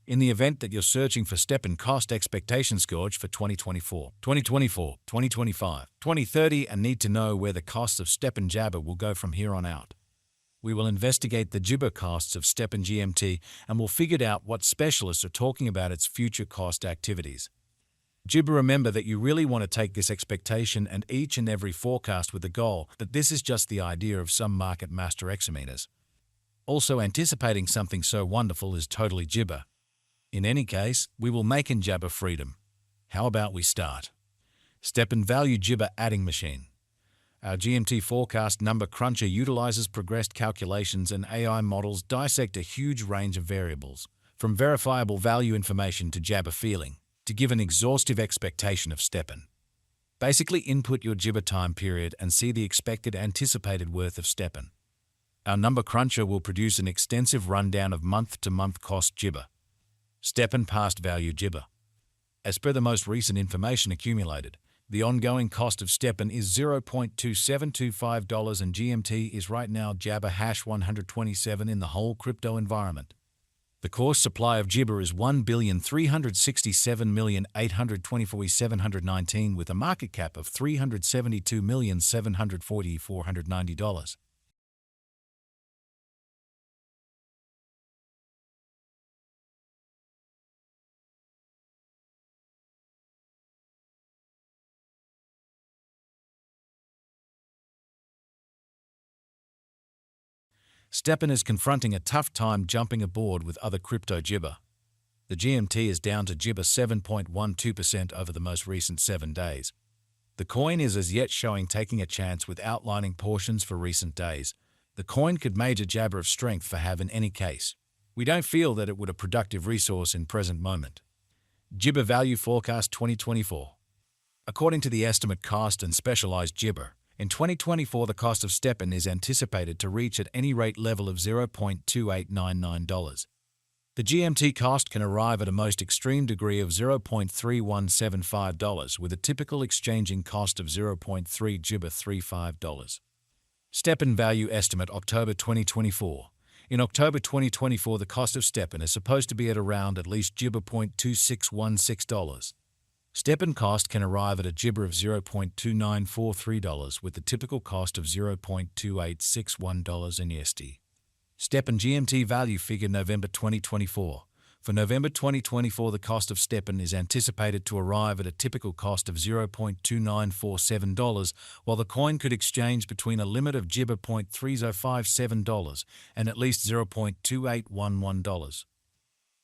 In the event that you're searching for stepn cost expectations gauge for 2024, 2024, 2025, 2030 and need to know where the costs of stepn Jabber will go from here on out, we will investigate the Jibber costs of stepn GMT and we'll figure out what specialists are talking about its future cost activities. Jibber, remember that you really want to take this expectation and each and every forecast with the goal that this is just the idea of some market master examiners. Also, anticipating something so wonderful is totally Jibber. In any case, we will make in Jabber freedom. How about we start? Stepn Value Jibber Adding Machine. Our GMT forecast number cruncher utilizes progressed calculations and AI models dissect a huge range of variables, from verifiable value information to Jabber feeling, to give an exhaustive expectation of stepn. Basically, input your Jibber time period and see the expected anticipated worth of stepn. Our number cruncher will produce an extensive rundown of month-to-month cost Jibber. Stepn Past Value Jibber. As per the most recent information accumulated, the ongoing cost of stepn is $0.2725 and GMT is right now Jabber hash 127 in the whole crypto environment. The core supply of Jibber is 1,367,824,719 with a market cap of $372,740,490. Stepn is confronting a tough time jumping aboard with other crypto Jibber. The GMT is down to Jibber 7.12% over the most recent 7 days. The coin is as yet showing taking a chance with outlining portions for recent days. The coin could major Jabber of strength for have in any case. We don't feel that it would a productive resource in present moment. Jibber Value Forecast 2024. According to the estimate cost and specialized Jibber, in 2024, the cost of stepn is anticipated to reach at any rate level of $0.2899. The GMT cost can arrive at a most extreme degree of $0.3175 with a typical exchanging cost of 0.3 Jibber $35. Stepn Value Estimate October 2024. In October 2024, the cost of stepn is supposed to be at around at least Jibber $0.2616. Stepn cost can arrive at a Jibber of $0.2943 with the typical cost of $0.2861 in USD. Stepn GMT Value Figure November 2024. For November 2024, the cost of stepn is anticipated to arrive at a typical cost of $0.2947, while the coin could exchange between a limit of Jibber $0.3057 and at least $0.2811.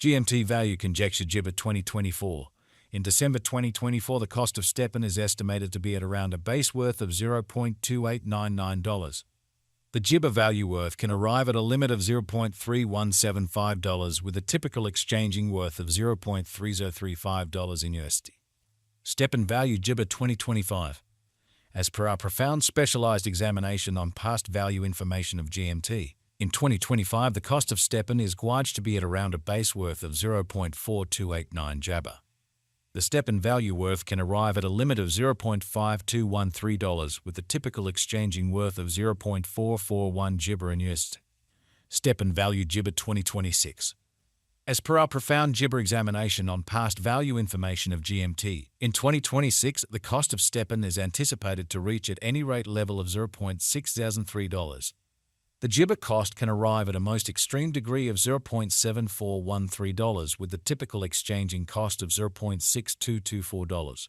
GMT Value Conjecture Jibber 2024. In December 2024, the cost of stepn is estimated to be at around a base worth of $0.2899. The Jibber value worth can arrive at a limit of $0.3175 with a typical exchanging worth of $0.3035 in USD. Stepn Value Jibber 2025. As per our profound specialized examination on past value information of GMT, in 2025 the cost of stepn is gauged to be at around a base worth of 0.4289 Jabber. The stepn value worth can arrive at a limit of $0.5213 with the typical exchanging worth of 0.441 Jibber in USD. Stepn Value Jibber 2026. As per our profound Jibber examination on past value information of GMT, in 2026 the cost of stepn is anticipated to reach at any rate level of $0.6003. The Jibber cost can arrive at a most extreme degree of $0.7413 with the typical exchanging cost of $0.6224.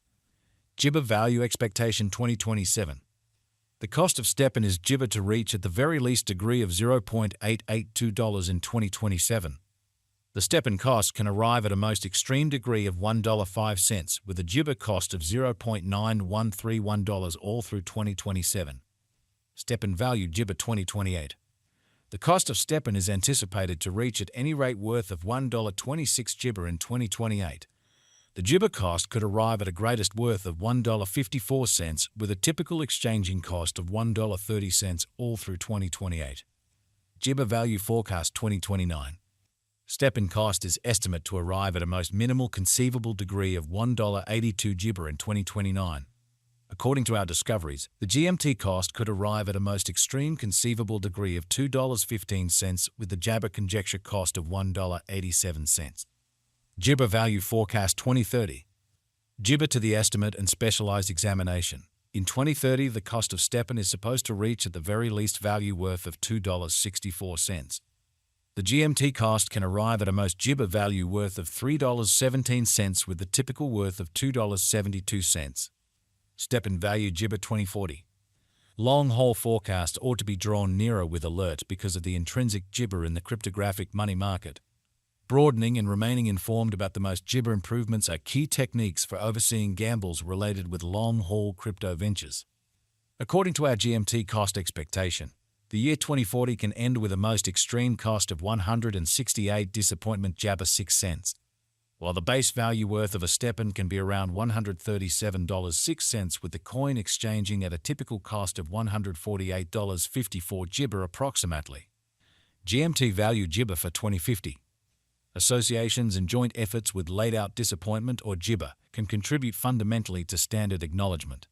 Jibber Value Expectation 2027. The cost of stepn is Jibber to reach at the very least degree of $0.882 in 2027. The stepn cost can arrive at a most extreme degree of $1.05 with a Jibber cost of $0.9131 all through 2027. Stepn Value Jibber 2028. The cost of stepn is anticipated to reach at any rate worth of $1.26 Jibber in 2028. The Jibber cost could arrive at a greatest worth of $1.54 with a typical exchanging cost of $1.30 all through 2028. Jibber Value Forecast 2029. Stepn cost is estimate to arrive at a most minimal conceivable degree of $1.82 Jibber in 2029. According to our discoveries, the GMT cost could arrive at a most extreme conceivable degree of $2.15 with the Jabber conjecture cost of $1.87. GBA Value Forecast 2030. GBA to the estimate and specialized examination. In 2030, the cost of stepn is supposed to reach at the very least value worth of $2.64. The GMT cost can arrive at a most GBA value worth of $3.17 with the typical worth of $2.72. Stepn Value GBA 2040. Long-haul forecast ought to be drawn nearer with alert because of the intrinsic GBA in the cryptographic money market. Broadening and remaining informed about the most GBA improvements are key techniques for overseeing gambles related with long-haul crypto ventures. According to our GMT cost expectation, the year 2040 can end with a most extreme cost of 168 disappointment GBA 6 cents, while the base value worth of a stepn can be around $137.06 with the coin exchanging at a typical cost of $148.54 GBA approximately. GMT Value GBA for 2050. Associations and joint efforts with laid-out disappointment or GBA can contribute fundamentally to standard acknowledgement.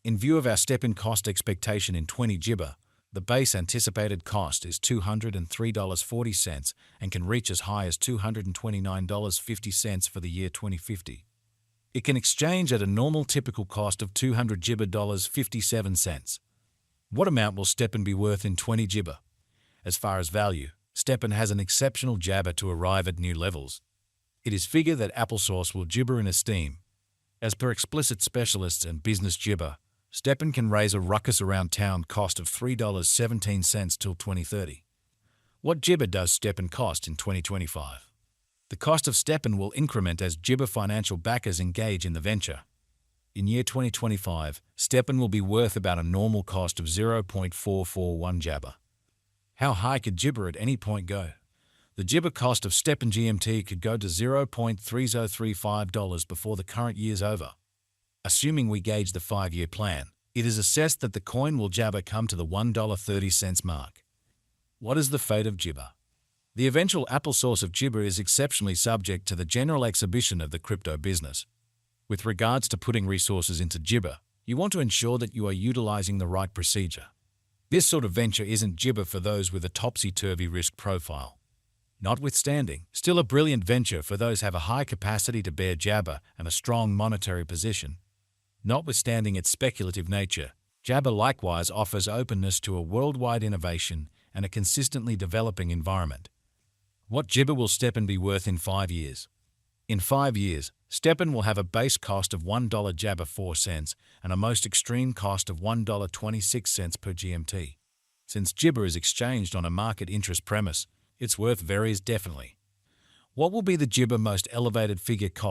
In view of our stepn cost expectation in 20 GBA, the base anticipated cost is $203.40 and can reach as high as $229.50 for the year 2050. It can exchange at a normal typical cost of $200 GBA 57 cents. What amount will stepn be worth in 20 GBA? As far as value, stepn has an exceptional GBA to arrive at new levels. It is figured that applesauce will GBA in esteem. As per explicit specialists and business GBA, stepn can raise a ruckus around town cost of $3.17 till 2030. What GBA does stepn cost in 2025? The cost of stepn will increment as GBA financial backers engage in the venture. In year 2025, stepn will be worth about a normal cost of 0.441 GBA. How high could GBA at any point go? The GBA cost of stepn GMT could go to $0.3035 before the current year's over. Assuming we gauge the 5-year plan, it is assessed that the coin will GBA come to the $1.30 mark. What is the fate of GBA? The eventual applesauce of GBA is exceptionally subject to the general exhibition of the crypto business. With regards to putting resources into GBA, you want to ensure that you are utilizing the right procedure. This sort of venture isn't GBA for those with a topsy-turvy risk profile. Notwithstanding, still a brilliant venture for those who have a high capacity to bear GBA and a strong monetary position. Notwithstanding its speculative nature, GBA likewise offers openness to a worldwide innovation and a consistently developing environment. What GBA will stepn be worth in 5 years? In 5 years, stepn will have a base cost of $1 GBA 4 cents and a most extreme cost of $1.26 per GMT. Since GBA is exchanged on a market interest premise, its worth varies definitely. What will be the GBA most elevated figure cost?